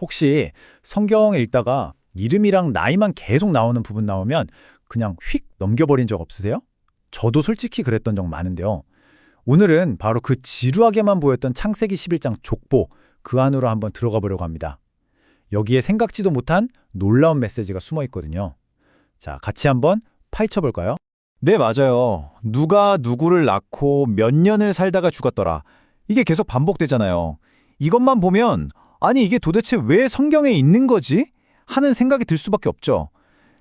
혹시 성경 읽다가 이름이랑 나이만 계속 나오는 부분 나오면 그냥 휙 넘겨버린 적 없으세요? 저도 솔직히 그랬던 적 많은데요. 오늘은 바로 그 지루하게만 보였던 창세기 11장 족보, 그 안으로 한번 들어가 보려고 합니다. 여기에 생각지도 못한 놀라운 메시지가 숨어 있거든요. 자, 같이 한번 파헤쳐 볼까요? 네, 맞아요. 누가 누구를 낳고 몇 년을 살다가 죽었더라. 이게 계속 반복되잖아요. 이것만 보면 아니 이게 도대체 왜 성경에 있는 거지? 하는 생각이 들 수밖에 없죠.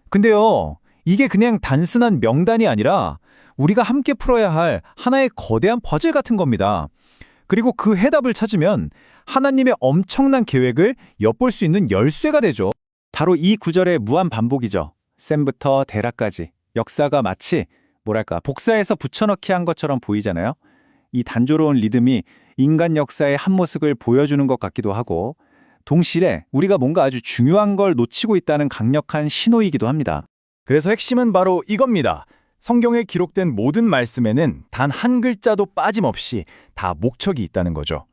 근데요, 이게 그냥 단순한 명단이 아니라 우리가 함께 풀어야 할 하나의 거대한 퍼즐 같은 겁니다. 그리고 그 해답을 찾으면 하나님의 엄청난 계획을 엿볼 수 있는 열쇠가 되죠. 바로 이 구절의 무한 반복이죠. 셈부터 데라까지. 역사가 마치 뭐랄까 복사해서 붙여넣기 한 것처럼 보이잖아요. 이 단조로운 리듬이 인간 역사의 한 모습을 보여주는 것 같기도 하고 동시에 우리가 뭔가 아주 중요한 걸 놓치고 있다는 강력한 신호이기도 합니다. 그래서 핵심은 바로 이겁니다. 성경에 기록된 모든 말씀에는 단 한 글자도 빠짐없이 다 목적이 있다는 거죠.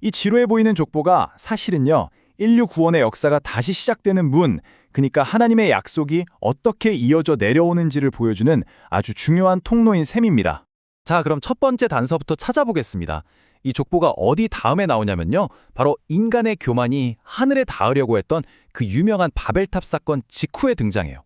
이 지루해 보이는 족보가 사실은요, 인류 구원의 역사가 다시 시작되는 문, 그러니까 하나님의 약속이 어떻게 이어져 내려오는지를 보여주는 아주 중요한 통로인 셈입니다. 자, 그럼 첫 번째 단서부터 찾아보겠습니다. 이 족보가 어디 다음에 나오냐면요, 바로 인간의 교만이 하늘에 닿으려고 했던 그 유명한 바벨탑 사건 직후에 등장해요.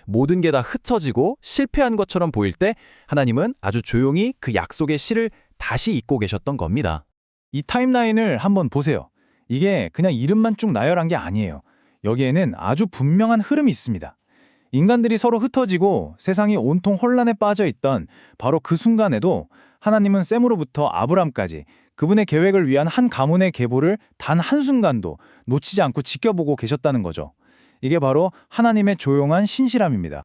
모든 게 다 흩어지고 실패한 것처럼 보일 때 하나님은 아주 조용히 그 약속의 실을 다시 잇고 계셨던 겁니다. 이 타임라인을 한번 보세요. 이게 그냥 이름만 쭉 나열한 게 아니에요. 여기에는 아주 분명한 흐름이 있습니다. 인간들이 서로 흩어지고 세상이 온통 혼란에 빠져 있던 바로 그 순간에도 하나님은 셈으로부터 아브람까지 그분의 계획을 위한 한 가문의 계보를 단 한순간도 놓치지 않고 지켜보고 계셨다는 거죠. 이게 바로 하나님의 조용한 신실함입니다.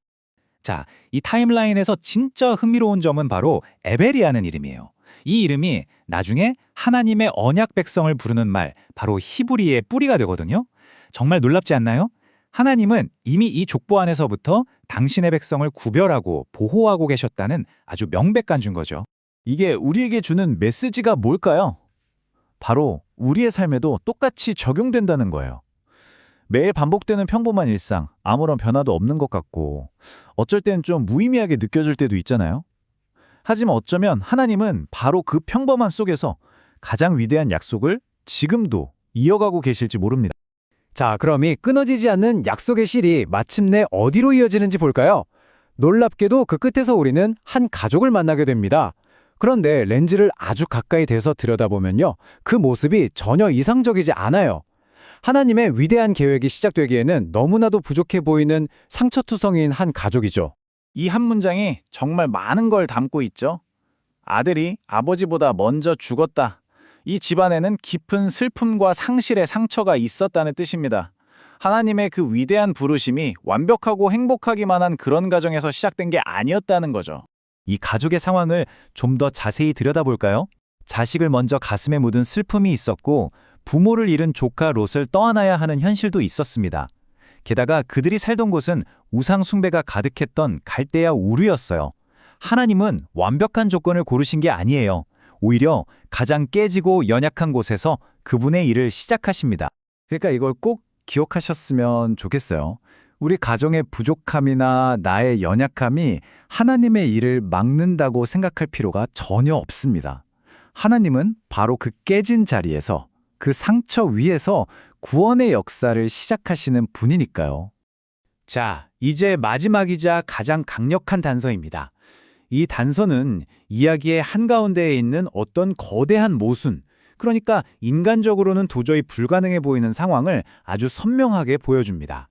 자, 이 타임라인에서 진짜 흥미로운 점은 바로 에벨이라는 이름이에요. 이 이름이 나중에 하나님의 언약 백성을 부르는 말, 바로 히브리의 뿌리가 되거든요. 정말 놀랍지 않나요? 하나님은 이미 이 족보 안에서부터 당신의 백성을 구별하고 보호하고 계셨다는 아주 명백한 증거죠. 이게 우리에게 주는 메시지가 뭘까요? 바로 우리의 삶에도 똑같이 적용된다는 거예요. 매일 반복되는 평범한 일상, 아무런 변화도 없는 것 같고 어쩔 땐 좀 무의미하게 느껴질 때도 있잖아요. 하지만 어쩌면 하나님은 바로 그 평범함 속에서 가장 위대한 약속을 지금도 이어가고 계실지 모릅니다. 자, 그럼 이 끊어지지 않는 약속의 실이 마침내 어디로 이어지는지 볼까요? 놀랍게도 그 끝에서 우리는 한 가족을 만나게 됩니다. 그런데 렌즈를 아주 가까이 대서 들여다보면요, 그 모습이 전혀 이상적이지 않아요. 하나님의 위대한 계획이 시작되기에는 너무나도 부족해 보이는 상처투성이인 한 가족이죠. 이 한 문장이 정말 많은 걸 담고 있죠. 아들이 아버지보다 먼저 죽었다. 이 집안에는 깊은 슬픔과 상실의 상처가 있었다는 뜻입니다. 하나님의 그 위대한 부르심이 완벽하고 행복하기만 한 그런 가정에서 시작된 게 아니었다는 거죠. 이 가족의 상황을 좀 더 자세히 들여다볼까요? 자식을 먼저 가슴에 묻은 슬픔이 있었고 부모를 잃은 조카 롯을 떠안아야 하는 현실도 있었습니다. 게다가 그들이 살던 곳은 우상 숭배가 가득했던 갈대아 우르였어요. 하나님은 완벽한 조건을 고르신 게 아니에요. 오히려 가장 깨지고 연약한 곳에서 그분의 일을 시작하십니다. 그러니까 이걸 꼭 기억하셨으면 좋겠어요. 우리 가정의 부족함이나 나의 연약함이 하나님의 일을 막는다고 생각할 필요가 전혀 없습니다. 하나님은 바로 그 깨진 자리에서, 그 상처 위에서 구원의 역사를 시작하시는 분이니까요. 자, 이제 마지막이자 가장 강력한 단서입니다. 이 단서는 이야기의 한가운데에 있는 어떤 거대한 모순, 그러니까 인간적으로는 도저히 불가능해 보이는 상황을 아주 선명하게 보여줍니다.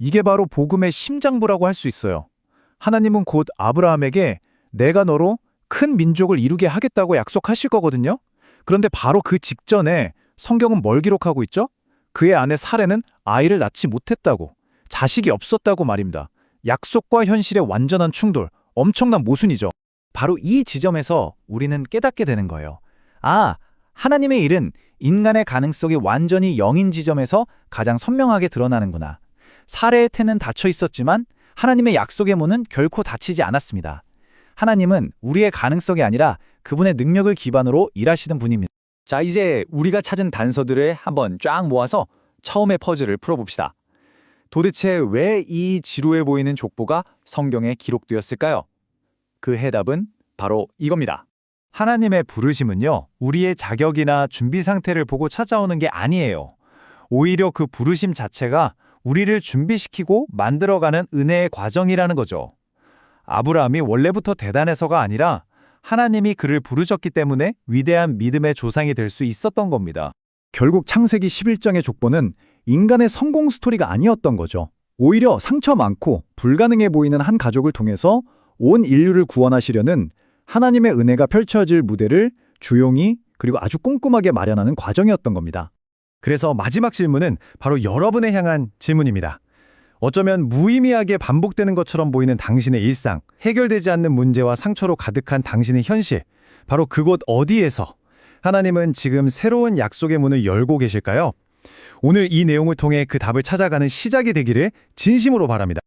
이게 바로 복음의 심장부라고 할 수 있어요. 하나님은 곧 아브라함에게 내가 너로 큰 민족을 이루게 하겠다고 약속하실 거거든요. 그런데 바로 그 직전에 성경은 뭘 기록하고 있죠? 그의 아내 사레는 아이를 낳지 못했다고, 자식이 없었다고 말입니다. 약속과 현실의 완전한 충돌, 엄청난 모순이죠. 바로 이 지점에서 우리는 깨닫게 되는 거예요. 아, 하나님의 일은 인간의 가능성이 완전히 0인 지점에서 가장 선명하게 드러나는구나. 사레의 태는 닫혀 있었지만 하나님의 약속의 문은 결코 닫히지 않았습니다. 하나님은 우리의 가능성이 아니라 그분의 능력을 기반으로 일하시는 분입니다. 자, 이제 우리가 찾은 단서들을 한번 쫙 모아서 처음의 퍼즐을 풀어봅시다. 도대체 왜 이 지루해 보이는 족보가 성경에 기록되었을까요? 그 해답은 바로 이겁니다. 하나님의 부르심은요, 우리의 자격이나 준비 상태를 보고 찾아오는 게 아니에요. 오히려 그 부르심 자체가 우리를 준비시키고 만들어가는 은혜의 과정이라는 거죠. 아브라함이 원래부터 대단해서가 아니라 하나님이 그를 부르셨기 때문에 위대한 믿음의 조상이 될 수 있었던 겁니다. 결국 창세기 11장의 족보는 인간의 성공 스토리가 아니었던 거죠. 오히려 상처 많고 불가능해 보이는 한 가족을 통해서 온 인류를 구원하시려는 하나님의 은혜가 펼쳐질 무대를 조용히 그리고 아주 꼼꼼하게 마련하는 과정이었던 겁니다. 그래서 마지막 질문은 바로 여러분에 향한 질문입니다. 어쩌면 무의미하게 반복되는 것처럼 보이는 당신의 일상, 해결되지 않는 문제와 상처로 가득한 당신의 현실, 바로 그곳 어디에서 하나님은 지금 새로운 약속의 문을 열고 계실까요? 오늘 이 내용을 통해 그 답을 찾아가는 시작이 되기를 진심으로 바랍니다.